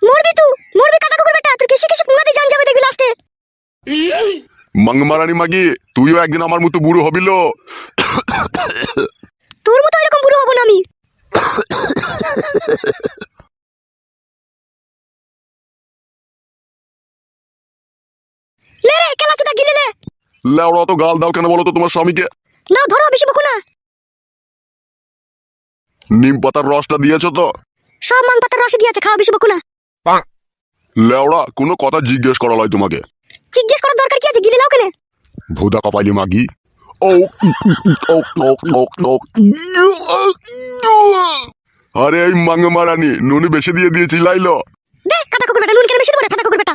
মরবি তুই, মরবি কাকা কুকুর বেটা, তোর কিসে কিসে পুঙ্গাতে জান যাবে দেখবি লাস্টে। মাংমারানি মাগি, তুইও একদিন আমার মতো বুড়ো হবিল। তোর মতো এরকম বুড়ো হব না আমি। লে রে কেলা তুই গিলে লে। লেওড়া তো গাল দাও কেন বলো তো তোমার স্বামীকে? নাও ধরো, বেশি বকো না। নিম পাতার রসটা দিয়েছো তো? সব মান পাতার রসে দিয়েছে, খাওয়া, বেশি বকো না। লেওড়া কোনো কথা জিজ্ঞেস করা লয় তোমাকে। জিজ্ঞেস করার দরকার কি আছে, গিলে লাও কেন? ভোদা কপালি মাগি। ও ও ও ও ও। আরে এই মাংমারানি নুনি বেশি দিয়ে দিয়েছি লাইলো। দে কাকা কুকুর বেটা, নুন কেন বেশি দেবো রে কাকা কুকুর বেটা।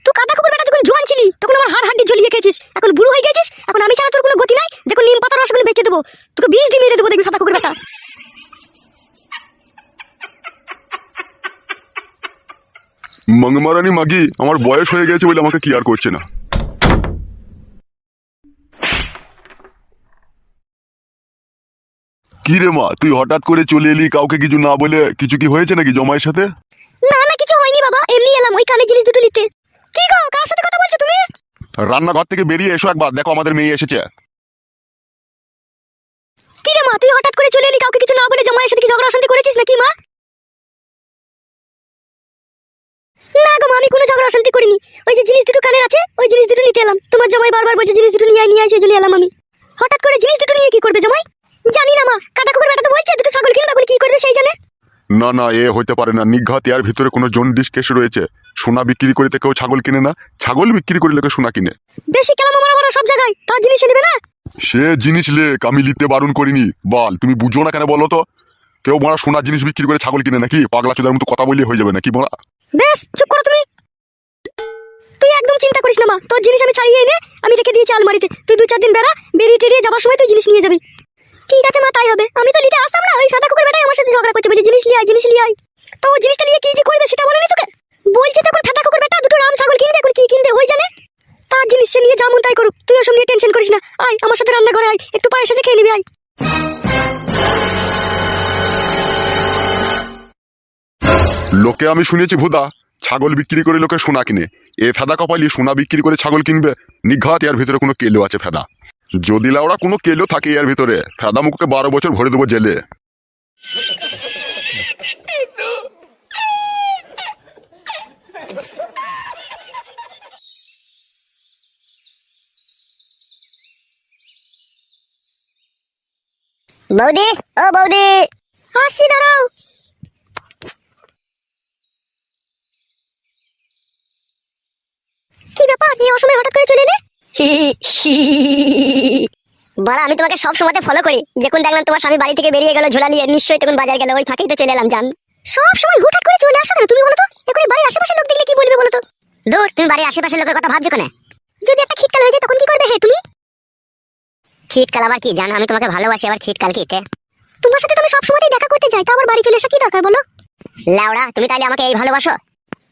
তুই কাকা কুকুর বেটা যখন জোয়ান ছিলি তখন আমার হাড় হাড্ডি জ্বলিয়ে গেছিস, এখন বুড়ো হয়ে গেছিস, এখন আমি ছাড়া তোর কোনো গতি নাই। দেখো নিম পাতার রসগুলো বেঁচে দেবো, তোকে 20 দিন মেরে দেবো দেখবি কাকা কুকুর বেটা। মাংমারানি মাগি, আমার বয়স হয়ে গেছে বলে আমাকে কি আর করছে না। কি রে মা, তুই হঠাৎ করে চলে এলি কাউকে কিছু না বলে? কিছু কি হয়েছে নাকি জমায়ের সাথে? না না, কিছু হয়নি বাবা, এমনি এলাম ওই কানে জিনিস দুটো নিতে। কি গো, কার সাথে কথা বলছো তুমি? রান্নাঘর থেকে বেরিয়ে এসো একবার, দেখো আমাদের মেয়ে এসেছে। কি রে মা, তুই হঠাৎ করে চলে এলি কাউকে কিছু না বলে, জামাইয়ের সাথে কি ঝগড়া অশান্তি করেছিস নাকি মা? না গো মা, আমি কোনো ঝগড়া অশান্তি করিনি। ওই যে জিনিস দুটো কানের আছে, ওই জিনিস দুটো নিতে এলাম। তোমার জামাই বারবার বলছে জিনিস দুটো নিয়ে আয়, সেই জন্য এলাম আমি। হঠাৎ করে জিনিস দুটো নিয়ে কি করবে জামাই? জানি না মা, কাটা কুকুর বেটা তো বলছে দুটো ছাগল কিনবে, এখন কি করবে সেই জানে। না না, এ হইতে পারে না। নিঘাত এর ভিতরে কোনো জন্ডিস কেস রয়েছে। সোনা বিক্রি করিতে কেউ ছাগল কিনে না, ছাগল বিক্রি করে লোকে সোনা কিনে। বেশি কেলাম মারা মারা সব জায়গায়, তার জিনিস নেবে না। সে জিনিস লেক, আমি লিখতে বারণ করিনি। বল, তুমি বুঝো না কেন বলো তো? কেউ মারা সোনার জিনিস বিক্রি করে ছাগল কিনে নাকি? পাগলা চোদার মতো কথা বললে হয়ে যাবে নাকি বলা? বেশ চুপ করো তুমি। তুই একদম চিন্তা করিস না মা, তোর জিনিস আমি ছাড়িয়ে এনে আমি রেখে দিয়েছি আলমারিতে। তুই 2-4 দিন বেড়া, বেরিয়ে টেরিয়ে যাবার সময় তুই জিনিস নিয়ে যাবি। ঠিক আছে মা, তাই হবে। আমি তো নিতে আসতাম না, ওই সাদা কুকুর বেটাই আমার সাথে ঝগড়া করছে, বলছে জিনিস লিয়ে আয়, জিনিস লিয়ে আয়। তো ও জিনিসটা নিয়ে কি যে করবে সেটা বলেনি তোকে? বলছে তখন সাদা কুকুর বেটা দুটো রাম ছাগল কিনবে, এখন কি কিনবে ওই জানে। তার জিনিস সে নিয়ে যেমন তাই করুক, তুই ওসব নিয়ে টেনশন করিস না। আয় আমার সাথে রান্নাঘরে আয়, একটু পায়ে এসে খেয়ে নিবি আয়। লোকে আমি শুনেছি ভুদা ছাগল বিক্রি করে লোকে সোনা কিনে। এ ফেদা কপালি সোনা বিক্রি করে ছাগল কিনবে? নিঘাত এর ভিতরে কোনো কেলো আছে ফেদা। যদি লাউড়া কোনো কেলো থাকে এর ভিতরে, ফেদা মুখকে 12 বছর ভরে দেবো জেলে। বৌদি, ও বৌদি, আসি দাঁড়াও। কি ব্যাপার, এই অসময়ে হঠাৎ করে চলে এলে? বাড়া, আমি তোমাকে সব সময়তে ফলো করি। যখন দেখলাম তোমার স্বামী বাড়ি থেকে বেরিয়ে গেল ঝোলা নিয়ে, নিশ্চয়ই তখন বাজার গেল, ওই ফাঁকেই তো চলে এলাম জান। সব সময় হুটহাট করে চলে আসো কেন তুমি বলো তো? এখন বাড়ির আশেপাশে লোক দেখলে কি বলবে বলো তো? দূর, তুমি বাড়ির আশেপাশের লোকের কথা ভাবছো কেন? যদি একটা খিটকাল হয়ে যায় তখন কি করবে হে তুমি? খিটকাল আবার কি জান? আমি তোমাকে ভালোবাসি, আবার খিটকাল কিতে? তোমার সাথে তো আমি সব সময়ই দেখা করতে যাই, তা আবার বাড়ি চলে আসা কি দরকার বলো? লাউড়া, তুমি তাইলে আমাকে এই ভালোবাসো?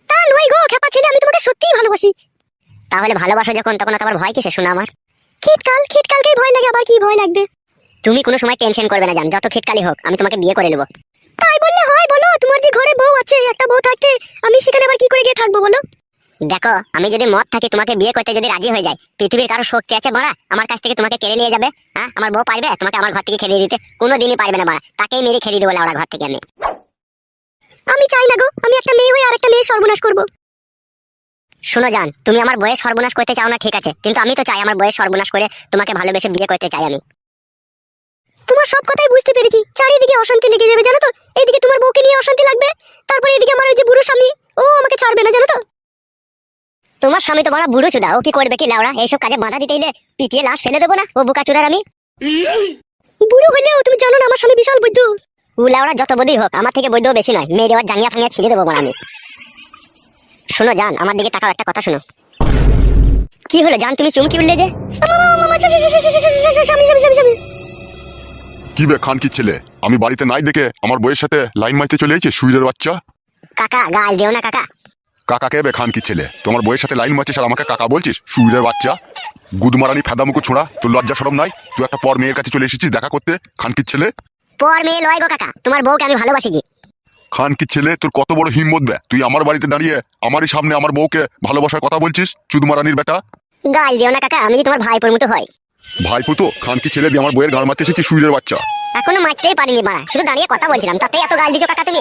তা নয় গো খেপা ছেলে, আমি তোমাকে সত্যিই ভালোবাসি। তাহলে ভালোবাসো যখন, তখন তোমার ভয় কিসে শোনা আমার? খিটকাল, খিটকালকেই ভয় লাগে, আবার কি ভয় লাগবে? তুমি কোনো সময় টেনশন করবে না জান, যত খিটকালি হোক আমি তোমাকে বিয়ে করে নেবো। তাই বললে হয় বলো? তোমার যে ঘরে বউ আছে, একটা বউ থাকতে আমি সেখানে আবার কি করে গিয়ে থাকবো বলো? দেখো, আমি যদি মত থাকি তোমাকে বিয়ে করতে যদি রাজি হয়ে যায়, পৃথিবীর কারো শক্তি আছে বড়া আমার কাছ থেকে তোমাকে কেড়ে নিয়ে যাবে? হ্যাঁ, আমার বউ পারবে তোমাকে আমার ঘর থেকে খেলিয়ে দিতে? কোনোদিনই পারবে না বড়া, তাকেই মেরে খেলিয়ে দেবো লাউড়া ঘর থেকে আমি। আমি চাই না গো, আমি একটা মেয়ে হয়ে আরেকটা মেয়ে সর্বনাশ করবো। শোনো জান, তুমি আমার বয়স সর্বনাশ করতে চাও না ঠিক আছে, কিন্তু আমি তো চাই আমার বয়স সর্বনাশ করে তোমাকে ভালোবেসে বিয়ে করতে চাই আমি। তোমার সব কথাই বুঝতে পেরেছি, চারিদিকে অশান্তি লেগে যাবে জানো তো। এইদিকে তোমার বউকে নিয়ে অশান্তি লাগবে, তারপরে এদিকে আমার ওই যে বুড়ো স্বামী, ও আমাকে ছাড়বে না জানো তো। তোমার স্বামী তো বড় বুড়ো চুদা, ও কি করবে কি লাউড়া? এইসব কাজে বাধা দিতে হলে পিটিয়ে লাশ ফেলে দেবো না, ও বোকা চুদার আমি। বুড়ো হলেও তুমি জানো না আমার স্বামী বিশাল বৈদ্য। ও লাউড়া যত বৈদ্যই হোক, আমার থেকে বৈদ্য বেশি নয়, মেয়ে দেওয়ার জাঙ্গিয়া ফাঙ্গিয়া ছিঁড়ে দেবো আমি। শোনো জান, আমার দিকে তাকাও, একটা কথা শোনো। কি হলো জান, তুমি চুমকি উঠলে যে? কি বে খান কি ছেলে, আমি বাড়িতে নাই দেখে আমার বইয়ের সাথে লাইন মাইতে চলে এসেছে সুইরের বাচ্চা। কাকা গাল দিও না কাকা। কাকাকে বে খান কি ছেলে, তোমার বইয়ের সাথে লাইন মারছিস আর আমাকে কাকা বলছিস? সুইরের বাচ্চা, গুদমারানি ফেদামুকু ছোঁড়া, তোর লজ্জা শরম নাই? তুই একটা পর মেয়ের কাছে চলে এসেছিস দেখা করতে, খান কি ছেলে। পর মেয়ে লয় গো কাকা, তোমার বউকে আমি ভালোবাসি জি। খান কি ছেলে, তোর কত বড় হিম্মত বে, তুই আমার বাড়িতে দাঁড়িয়ে আমারই সামনে আমার বউকে ভালোবাসার কথা বলছিস? চুদমারানির বেটা। গাল দিও না কাকা, আমি যে তোমার ভাইপোর মতো হয়। ভাইপুতো খান কি ছেলে দিয়ে আমার বইয়ের গাড় মারতে এসেছিস সুইরের বাচ্চা। এখনো মারতেই পারিনি বাড়া, শুধু দাঁড়িয়ে কথা বলছিলাম, তাতে এত গাল দিছো কাকা তুমি?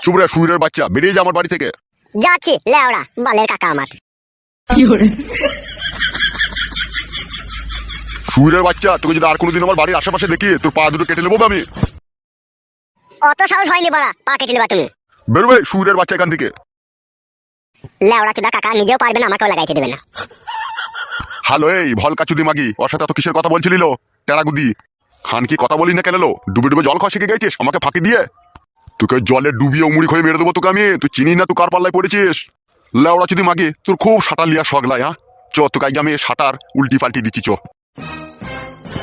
চুপ রে সুইরের বাচ্চা, বেরিয়ে যা আমার বাড়ি থেকে। যাচ্ছি লেওড়া বালের কাকা আমার। সুইরের বাচ্চা, তোকে যদি আর কোনোদিন আমার বাড়ির আশেপাশে দেখি তোর পা দুটো কেটে নেবো আমি। অত সাহস হয়নি বাড়া, পা কেটে নেবা তুমি। বেরোবে সুইরের বাচ্চা এখান থেকে। লেওড়া চুদা কাকা নিজেও পারবে না, আমাকেও লাগাইতে দেবে না। হ্যালো এই ভলকা চুদি মাগি, ওর সাথে এত কিসের কথা বলছিলিল? টেরাগুদি খান কি কথা বলি না কেন? ডুবে ডুবে জল খাওয়া শিখে গেছিস আমাকে ফাঁকি দিয়ে? তোকে জলে ডুবিয়ে উমুড়ি খেয়ে মেরে দেবো তোকে আমি। তুই চিনিস না তুই কার পাল্লায় পড়েছিস? লেওড়া চুদি মাগি, তোর খুব সাঁটার লিয়া শখ লাই। হ্যাঁ চ, তোকে আগে আমি সাঁটার উল্টি পাল্টি দিচ্ছি।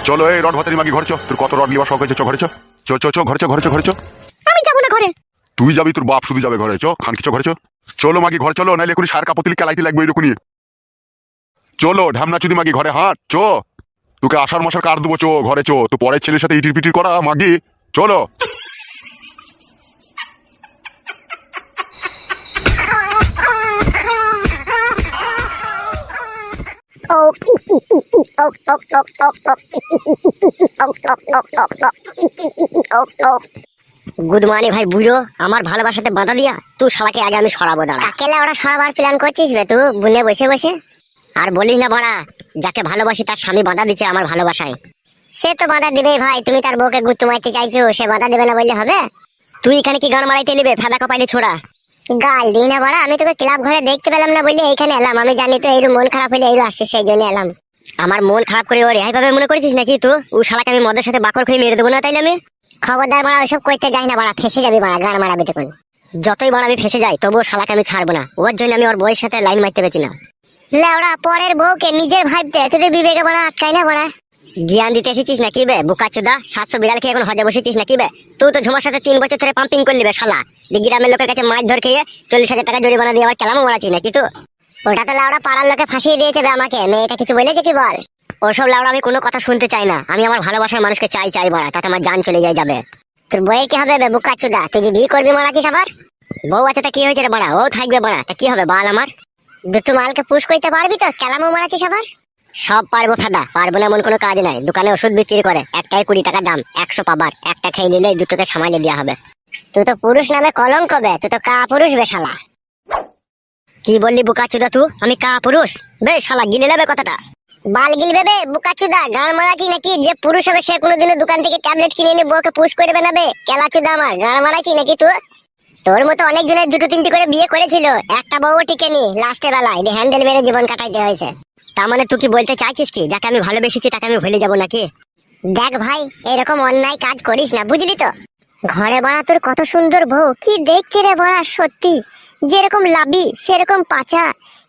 চলো এই রড ভাতারি মাগি ঘরে চ, তোর কত রড লিবা শখ হয়েছে, চ ঘরে চ। চ চ চ ঘরে চ, ঘরে চ, ঘরে চ। আমি যাবো না ঘরে। তুই যাবি, তোর বাপ শুধু যাবে ঘরে। চ খান কি চ ঘরে চ। চলো মাগি ঘরে চলো, নাইলে এখনই সার কাপতিল কেলাইতে লাগবে এরকমই। চলো ঢামনা চুদি মাগি ঘরে হাঁট চ। তোকে আষাঢ় মাসের কার দেবো, চো ঘরে চো। তো পরের ছেলের সাথে ইটির পিটির করা মাগি, চলো। গুদমানি ভাই বুঝো, আমার ভালোবাসাতে বাধা দিয়া তুই শালাকে আগে আমি সরাবো। দাঁড়া, কেলা ওরা সরাবার প্ল্যান করছিস বে তুই বুনে বসে বসে? আর বলিস না বড়া, যাকে ভালোবাসি তার স্বামী বাধা দিচ্ছে আমার ভালোবাসায়। সে তো বাধা দিবেই ভাই, তুমি তার বউকে গুত্তু মারতে চাইছো, সে বাধা দেবে না বললে হবে? তুই এখানে কি গান মারাইতে নিবে ফেদা কপাইলে ছোড়া? গাল দিই না বড়া, আমি তোকে ক্লাব ঘরে দেখতে পেলাম না বললে এইখানে এলাম। আমি জানি তো এইরু মন খারাপ হইলে এইরু আসছে, সেই জন্য এলাম। আমার মন খারাপ করে ও রেহাই পাবে মনে করেছিস নাকি তুই? ও শালাকে আমি মদের সাথে বাকর খেয়ে মেরে দেবো না তাইলে আমি? খবরদার বাড়া, ওইসব করতে যাই না বাড়া, ফেসে যাবি বাড়া, গান মারাবি তখন। যতই বাড়া আমি ফেসে যাই তবুও শালাকে আমি ছাড়বো না, ওর জন্য আমি ওর বউয়ের সাথে লাইন মারতে পেরেছি না। লেওড়া পরের বউকে নিজের ভাবতে তোদের বিবেকে বাড়া আটকাই না বাড়া। জ্ঞান দিতে এসেছিস নাকি বে বুকাচোদা? 700 বিড়াল খেয়ে এখন হজে বসেছিস নাকি বে? তুই তো ঝুমার সাথে 3 বছর ধরে পাম্পিং করলি বে শালা। গ্রামের লোকের কাছে মাছ ধর খেয়ে 40,000 টাকা জরিমানা দিয়ে আবার কেলামও মারাচ্ছিস নাকি তুই? ওটা তো লাউড়া পাড়ার লোকে ফাঁসিয়ে দিয়েছে বে আমাকে। মেয়েটা কিছু বলেছে কি বল? ওসব লাউড়া আমি কোনো কথা শুনতে চাই না। আমি আমার ভালোবাসার মানুষকে চাই বাড়া, তাতে আমার জান চলে যাবে। তোর বইয়ের কি হবে বে বুকাচোদা? তুই যে বিয়ে করবি মারাচ্ছিস আবার? বউ আছে তা কি হয়েছে রে বাড়া? ও থাকবে বাড়া, তা কি হবে বাল আমার? দুটো মালকে পুশ করতে পারবি তো? কেলামও মারাচ্ছিস আবার? সব পারবো ফেদা, পারবো না এমন কোনো কাজ নাই। দোকানে ওষুধ বিক্রি করে, একটাই 20 টাকা দাম, 100 পাবার। একটা খেয়ে নিলে দুটোকে সামালে দেওয়া হবে। তুই তো পুরুষ নামে কলঙ্ক বে, তুই তো কা পুরুষ বে শালা। কি বললি বুকাচুদা তুই? আমি কা পুরুষ? বে শালা গিলে নেবে কথাটা। বাল গিলবে বে বুকাচুদা, গান মারাচ্ছি নাকি? যে পুরুষ হবে সে কোনোদিনও দোকান থেকে ট্যাবলেট কিনে এনে বউকে পুশ করবে না বে কেলাচুদা আমার। গান মারাচ্ছি নাকি তুই? তোর মতো অনেক জনের 2-3টি করে বিয়ে করেছিল, একটা বউ টিকেনি, লাস্টের বেলায় হ্যান্ডেল মেরে জীবন কাটাইতে হয়েছে। তার মানে তুই কি বলতে চাইছিস কি যাকে আমি ভালোবেসেছি তাকে আমি ভুলে যাবো নাকি? দেখ ভাই, এরকম অন্যায় কাজ করিস না, বুঝলি তো? ঘরে বাড়া তোর কত সুন্দর বউ, কি দেখতে রে বাড়া, সত্যি যেরকম লাভি সেরকম পাচা,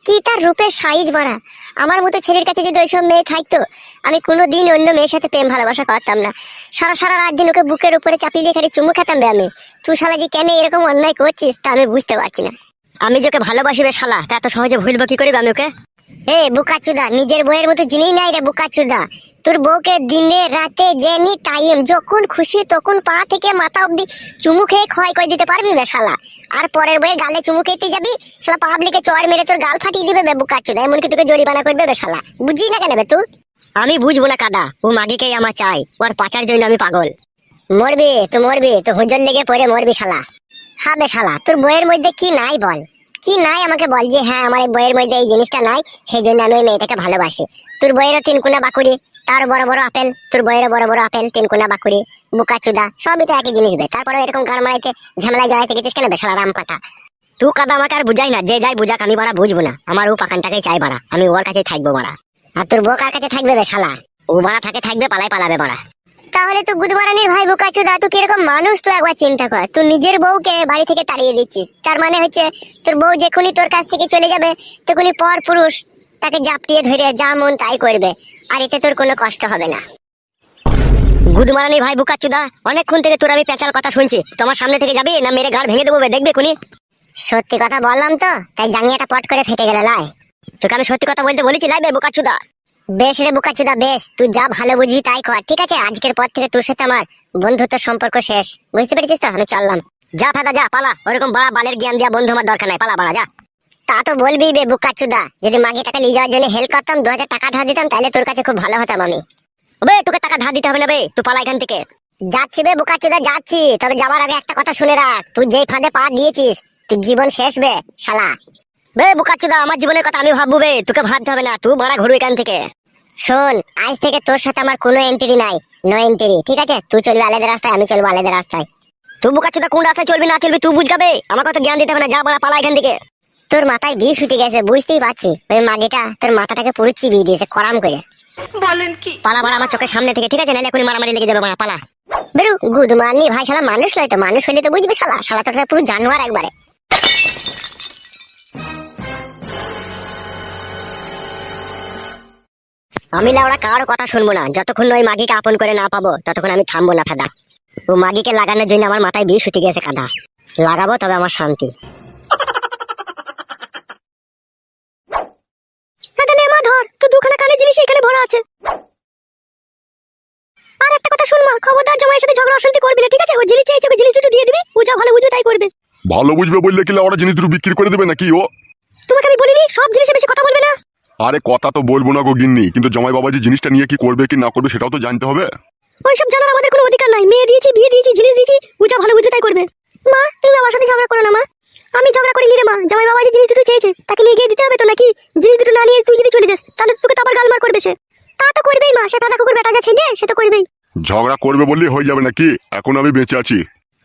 কি তার রূপের সাইজ বাড়া। আমার মতো ছেলের কাছে যদি ওইসব মেয়ে থাকতো, আমি কোনোদিন অন্য মেয়ের সাথে প্রেম ভালোবাসা করতাম না। সারা রাত দিন ওকে বুকের উপরে চাপিয়ে খালি চুমু খেতাম বে আমি। তুই শালা যে কেন এরকম অন্যায় করছিস তা আমি বুঝতে পারছি না। আমি যাকে ভালোবাসি বে শালা, তা এত সহজে ভুলবো কি করিবে আমি ওকে? এ বুকাচুদা, নিজের বউয়ের মতো জিনিস নাই রে বুকাচুদা। তোর বউকে দিনে রাতে যেনি টাইম যখন খুশি তখন পা থেকে মাথা অব্দি চুমু খেয়ে ক্ষয় করে দিতে পারবি বে শালা। আর পরের বউয়ের গালে চুমু খেতে যাবি, শালা পাবলিকে চড় মেরে তোর গাল ফাটিয়ে দিবে বে বুকাচুদা। এমনকি তোকে জরিমানা করবে বে শালা, বুঝি না কেন বে তুই? আমি বুঝবো না কাদা, ও মাগিকেই আমার চাই, ওর পাচার জন্য আমি পাগল। মরবি তো মরবি, তো হুজল লেগে পড়ে মরবি শালা। হবে শালা, তোর বইয়ের মধ্যে কি নাই বল? কি নাই আমাকে বল, যে হ্যাঁ আমার এই বইয়ের মধ্যে এই জিনিসটা নাই, সেই জন্য আমি ওই মেয়েটাকে ভালোবাসি। তোর বইয়েরও 3 কোনা বাকুড়ি, তার বড় বড় আপেল, তোর বইয়েরও বড় বড় আপেল, 3 কোনা বাকুড়ি, বুকাচুদা, সবই তো একই জিনিস বে। তারপরে এরকম গান মারাইতে ঝামেলায় জড়াইতে গেছিস কেন বে শালা রাম কাটা? তুই কাদা আমাকে আর বুঝাই না, যে যাই বুঝাক আমি বাড়া বুঝবো না। আমার ও পাকানটাকেই চাই বাড়া, আমি ওর কাছেই থাকবো বাড়া। আর তোর বউ কার কাছে থাকবে বে শালা? ও বাড়া থাকবে পালাবে বাড়া। তাহলে তো গুদমারানির ভাই বুকাচুদা, তুই কিরকম মানুষ তুই একবার চিন্তা কর। তুই নিজের বউকে বাড়ি থেকে তাড়িয়ে দিচ্ছিস, তার মানে হচ্ছে তোর বউ যখনই তোর কাছ থেকে চলে যাবে তখনই পর পুরুষ তাকে জাপটিয়ে ধরে যা মন তাই করবে, আর এতে তোর কোনো কষ্ট হবে না। গুদমারানি ভাই বুকাচুদা, অনেকক্ষণ থেকে তোর আমি পেঁচার কথা শুনছি। তোমার সামনে থেকে যাবি না মেরে ঘাড় ভেঙে দেবো দেখবে কোনি? সত্যি কথা বললাম তো, তাই জাঙ্গিয়াটা পট করে ফেটে গেল লাই। তোকে আমি সত্যি কথা বলতে বলেছি লাই বে বোকাচুদা। বেশ রে বোকাচুদা বেশ, তুই যা ভালো বুঝবি তাই কর, ঠিক আছে? আজকের পর থেকে তোর সাথে আমার বন্ধুত্ব সম্পর্ক শেষ, বুঝতে পেরেছিস তো? আমি চললাম। যা ফেদা যা, পালা। ওরকম বড় বালের জ্ঞান দিয়া বন্ধু আমার দরকার নাই, পালা বাড়া যা। তা তো বলবি বে বোকাচুদা, যদি মাগে টাকা নিয়ে যাওয়ার জন্য হেল্প করতাম, 2000 টাকা ধার দিতাম, তাহলে তোর কাছে খুব ভালো হতাম আমি। বে তোকে টাকা ধার দিতে হবে না বে, তুই পালা এখান থেকে। যাচ্ছি বে বোকাচুদা যাচ্ছি, তবে যাবার আগে একটা কথা শুনে রাখ, তুই যেই ফাঁদে পা দিয়েছিস তুই জীবন শেষ বে শালা। বে বোকাচুদা, আমার জীবনের কথা আমি ভাববো বে, তোকে ভাবতে হবে না, তুই মারা ঘুরু এখান থেকে। শোন, আজ থেকে তোর সাথে আমার কোনো এন্ট্রি নাই, নো এন্ট্রি, ঠিক আছে? তুই চলবি আলাদা রাস্তায়, আমি চলবো আলাদা রাস্তায়। তুই বোকাচুদা কোন রাস্তায় চলবি না চলবি তুই বুঝগাবে, আমার কথা জ্ঞান দিতে হবে না, যা বড়া পালা এখান থেকে। তোর মাথায় বিষ উঠে গেছে বুঝতেই পারছি, ওই মাগিটা তোর মাথাটাকে পুরো চিবিয়ে দিয়েছে করাম করে। বলেন কি? পালা বাড়া আমার চোখের সামনে থেকে, ঠিক আছে? নাহলে এখনই মারামারি লেগে যাবে বাড়া, পালা। বেরু গুদ মারনি ভাই, শালা মানুষ নয় তো, মানুষ হইলে তো বুঝবি শালা, শালা তো পুরো জানোয়ার একবারে। আমি লাউড়া কারো কথা শুনবো না, যতক্ষণ ওই মাগিকে আপন করে না পাবো ততক্ষণ আমি থামবো না ফেদা। ও মাগিকে লাগানোর জন্য আমার মাথায় বিষ উঠে গেছে কাদা, লাগাবো তবে আমার শান্তি। ধর তো দুখানা কানের জিনিস এখানে ভরা আছে। আর একটা কথা শুন মা, খবরদার জামাইয়ের সাথে ঝগড়া অশান্তি করবি না, ঠিক আছে? ও জিনিস চাইছে, ওকে জিনিস দুটো দিয়ে দিবি, ও যা ভালো বুঝবে তাই করবে। ভালো বুঝবে বললে কি ওরা জিনিস দুটো বিক্রি করে দেবে নাকি ও? তোমাকে আমি বলিনি সব জিনিসে বেশি কথা বলবে না? আরে কথা তো বলবো না গো গিন্নি, কিন্তু জামাই বাবা যে জিনিসটা নিয়ে কি করবে কি না করবে সেটাও তো জানতে হবে। ওইসব জানার আমাদের কোনো অধিকার নাই, মেয়ে দিয়েছি, বিয়ে দিয়েছি, জিনিস দিয়েছি, ও যা ভালো বুঝবে তাই করবে। মা তুমি আমার সাথে ঝগড়া করো না মা। আমি ঝগড়া করিনি রে মা, জামাই বাবা যে জিনিস দুটো চেয়েছে তাকে নিয়ে গিয়ে দিতে হবে তো নাকি? জিনিস দুটো না নিয়ে তুই যদি চলে যাস তাহলে তোকে তো আবার গালমার করবে সে। তা তো করবেই মা, সে দাদা কুকুর বেটা যা ছেলে সে তো করবেই। ঝগড়া করবে বললেই হয়ে যাবে নাকি? এখন আমি বেঁচে আছি।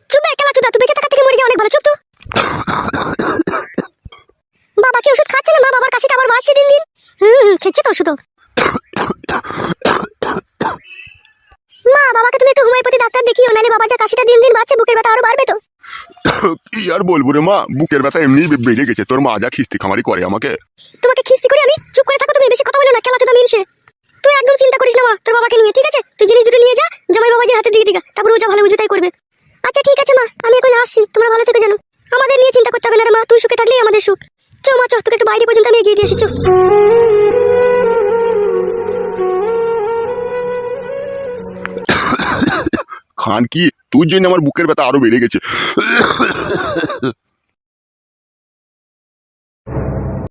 চুপ বে কেলা চুদা, তুই বেঁচে থাকা থেকে মরে যাওয়া অনেক ভালো, চুপ তো। বাবা কি ওষুধ খাচ্ছে না মা? বাবার কাশিটা আবার বাড়ছে দিন দিন। খেচ্ছে তো ওষুধ। মা বাবাকে তুমি একটু হোমিওপ্যাথি ডাক্তার দেখিও, নাহলে বাবা যা কাশিটা দিন দিন বাড়ছে বুকের ব্যথা আরো বাড়বে তো। কি আর বলবো রে মা, বুকের ব্যথা এমনি বেড়ে গেছে, তোর মা যা খিস্তি খামারি করে আমাকে। তোমাকে খিস্তি করি আমি? চুপ করে থাকো তুমি, বেশি কথা বলো না, কেলা চোদা মিনসে। তুই একদম চিন্তা করিস না মা তোর বাবাকে নিয়ে, ঠিক আছে? তুই জিনিস দুটো নিয়ে যা, জামাই বাবাজির হাতে দিয়ে দিগা, তারপর ও যা ভালো বুঝবে তাই করবে। আচ্ছা ঠিক আছে মা, আমি এখন আসছি, তোমরা ভালো থেকে জানো, আমাদের নিয়ে চিন্তা করতে হবে না রে মা, তুই সুখে থাকলেই আমাদের সুখ। চো মা চো, তোকে একটু বাইরে পর্যন্ত আমি এগিয়ে দিয়ে আসি, চো। খান কি তুই জন্য আমার বুকের ব্যথা আরো বেড়ে গেছে।